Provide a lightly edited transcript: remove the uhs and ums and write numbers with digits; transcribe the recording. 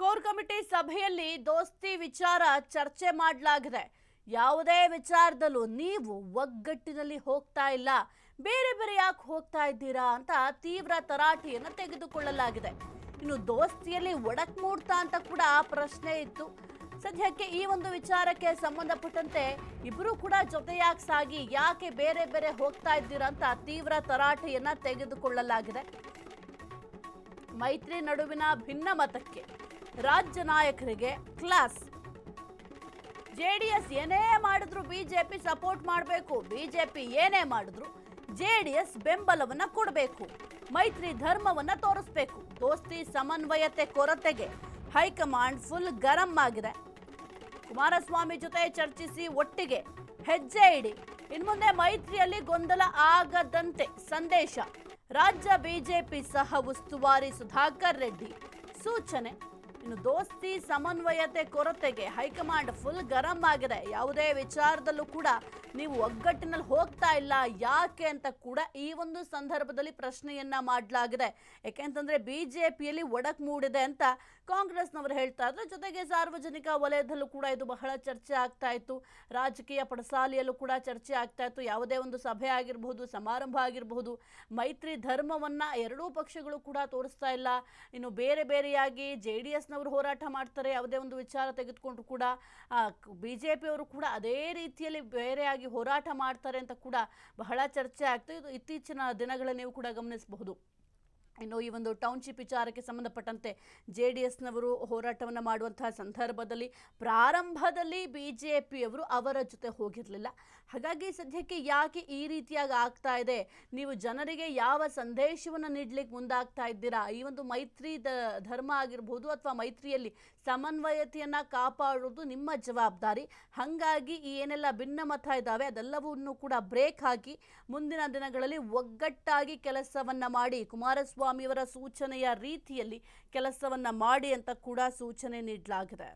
Core committee ಸಭೆಯಲ್ಲಿ ದೋಸ್ತಿ ವಿಚಾರ ಚರ್ಚೆ ಮಾಡಲಾಗಿದೆ. ಯಾವುದೇ ವಿಚಾರದಲ್ಲೂ ನೀವು ಒಗ್ಗಟ್ಟಿನಲ್ಲಿ ಹೋಗ್ತಾ ಇಲ್ಲ, ಬೇರೆ ಬೇರೆ ಯಾಕೆ ಹೋಗ್ತಾ ಇದ್ದೀರಾ ಅಂತ ತೀವ್ರ ತರಾಟೆಯನ್ನು ತೆಗೆದುಕೊಳ್ಳಲಾಗಿದೆ. ಇನ್ನು ದೋಸ್ತಿಯಲ್ಲಿ ಒಡಕ್ ಮೂಡ್ತಾ ಅಂತ ಕೂಡ ಪ್ರಶ್ನೆ ಇತ್ತು. ಸದ್ಯಕ್ಕೆ ಈ ಒಂದು ವಿಚಾರಕ್ಕೆ ಸಂಬಂಧಪಟ್ಟಂತೆ ಇಬ್ಬರು ಕೂಡ ಜೊತೆಯಾಗಿ ಸಾಗಿ ಯಾಕೆ ಬೇರೆ ಬೇರೆ ಹೋಗ್ತಾ ಇದ್ದೀರಾ ಅಂತ ತೀವ್ರ ತರಾಟೆಯನ್ನ ತೆಗೆದುಕೊಳ್ಳಲಾಗಿದೆ. ಮೈತ್ರಿ ನಡುವಿನ ಭಿನ್ನಮತಕ್ಕೆ ರಾಜ್ಯ ನಾಯಕರಿಗೆ ಕ್ಲಾಸ್. ಜೆಡಿಎಸ್ ಏನೇ ಮಾಡಿದ್ರು ಬಿಜೆಪಿ ಸಪೋರ್ಟ್ ಮಾಡಬೇಕು, ಬಿಜೆಪಿ ಏನೇ ಮಾಡಿದ್ರು ಜೆಡಿಎಸ್ ಬೆಂಬಲವನ್ನ ಕೊಡಬೇಕು, ಮೈತ್ರಿ ಧರ್ಮವನ್ನ ತೋರಿಸಬೇಕು. ದೋಸ್ತಿ ಸಮನ್ವಯತೆ ಕೊರತೆಗೆ ಹೈಕಮಾಂಡ್ ಫುಲ್ ಗರಂ ಆಗಿದೆ. ಕುಮಾರಸ್ವಾಮಿ ಜೊತೆ ಚರ್ಚಿಸಿ ಒಟ್ಟಿಗೆ ಹೆಜ್ಜೆ ಇಡಿ, ಇನ್ಮುಂದೆ ಮೈತ್ರಿಯಲ್ಲಿ ಗೊಂದಲ ಆಗದಂತೆ ಸಂದೇಶ. ರಾಜ್ಯ ಬಿಜೆಪಿ ಸಹ ಉಸ್ತುವಾರಿ ಸುಧಾಕರ್ ರೆಡ್ಡಿ ಸೂಚನೆ. ಇನ್ನು ದೋಸ್ತಿ ಸಮನ್ವಯತೆ ಕೊರತೆಗೆ ಹೈಕಮಾಂಡ್ ಫುಲ್ ಗರಂ ಆಗಿದೆ. ಯಾವುದೇ ವಿಚಾರದಲ್ಲೂ ಕೂಡ ನೀವು ಒಗ್ಗಟ್ಟಿನಲ್ಲಿ ಹೋಗ್ತಾ ಇಲ್ಲ ಯಾಕೆ ಅಂತ ಕೂಡ ಈ ಒಂದು ಸಂದರ್ಭದಲ್ಲಿ ಪ್ರಶ್ನೆಯನ್ನ ಮಾಡಲಾಗಿದೆ. ಯಾಕೆಂತಂದ್ರೆ ಬಿಜೆಪಿಯಲ್ಲಿ ಒಡಕ್ ಮೂಡಿದೆ ಅಂತ ಕಾಂಗ್ರೆಸ್ನವರು ಹೇಳ್ತಾ ಇದ್ರು. ಜೊತೆಗೆ ಸಾರ್ವಜನಿಕ ವಲಯದಲ್ಲೂ ಕೂಡ ಇದು ಬಹಳ ಚರ್ಚೆ ಆಗ್ತಾ ಇತ್ತು. ರಾಜಕೀಯ ಪಡಸಾಲಿಯಲ್ಲೂ ಕೂಡ ಚರ್ಚೆ ಆಗ್ತಾ ಇತ್ತು. ಯಾವುದೇ ಒಂದು ಸಭೆ ಆಗಿರಬಹುದು, ಸಮಾರಂಭ ಆಗಿರಬಹುದು, ಮೈತ್ರಿ ಧರ್ಮವನ್ನ ಎರಡೂ ಪಕ್ಷಗಳು ಕೂಡ ತೋರಿಸ್ತಾ ಇಲ್ಲ. ಇನ್ನು ಬೇರೆ ಬೇರೆಯಾಗಿ JDS ನವರು ಹೋರಾಟ ಮಾಡ್ತಾರೆ. ಯಾವುದೇ ಒಂದು ವಿಚಾರ ತೆಗೆದುಕೊಂಡು ಕೂಡ ಬಿಜೆಪಿಯವರು ಕೂಡ ಅದೇ ರೀತಿಯಲ್ಲಿ ಬೇರೆಯಾಗಿ ಹೋರಾಟ ಮಾಡ್ತಾರೆ ಅಂತ ಕೂಡ ಬಹಳ ಚರ್ಚೆ ಆಗ್ತದೆ. ಇದು ಇತ್ತೀಚಿನ ದಿನಗಳಲ್ಲಿ ನೀವು ಕೂಡ ಗಮನಿಸಬಹುದು. ಇನ್ನು ಈ ಒಂದು ಟೌನ್ಶಿಪ್ ವಿಚಾರಕ್ಕೆ ಸಂಬಂಧಪಟ್ಟಂತೆ JDSನವರು ಹೋರಾಟವನ್ನು ಮಾಡುವಂತಹ ಸಂದರ್ಭದಲ್ಲಿ ಪ್ರಾರಂಭದಲ್ಲಿ ಬಿಜೆಪಿಯವರು ಅವರ ಜೊತೆ ಹೋಗಿರಲಿಲ್ಲ. ಹಾಗಾಗಿ ಸದ್ಯಕ್ಕೆ ಯಾಕೆ ಈ ರೀತಿಯಾಗಿ ಆಗ್ತಾ ಇದೆ, ನೀವು ಜನರಿಗೆ ಯಾವ ಸಂದೇಶವನ್ನು ನೀಡಲಿಕ್ಕೆ ಮುಂದಾಗ್ತಾ ಇದ್ದೀರಾ, ಈ ಒಂದು ಮೈತ್ರಿ ಧರ್ಮ ಆಗಿರ್ಬೋದು ಅಥವಾ ಮೈತ್ರಿಯಲ್ಲಿ ಸಮನ್ವಯತೆಯನ್ನು ಕಾಪಾಡೋದು ನಿಮ್ಮ ಜವಾಬ್ದಾರಿ. ಹಾಗಾಗಿ ಈ ಏನೆಲ್ಲ ಭಿನ್ನಮತ ಇದ್ದಾವೆ ಅದೆಲ್ಲವನ್ನೂ ಕೂಡ ಬ್ರೇಕ್ ಹಾಕಿ ಮುಂದಿನ ದಿನಗಳಲ್ಲಿ ಒಗ್ಗಟ್ಟಾಗಿ ಕೆಲಸವನ್ನ ಮಾಡಿ, ಕುಮಾರಸ್ವಾಮಿಯವರ ಸೂಚನೆಯ ರೀತಿಯಲ್ಲಿ ಕೆಲಸವನ್ನ ಮಾಡಿ ಅಂತ ಕೂಡ ಸೂಚನೆ ನೀಡಲಾಗಿದೆ.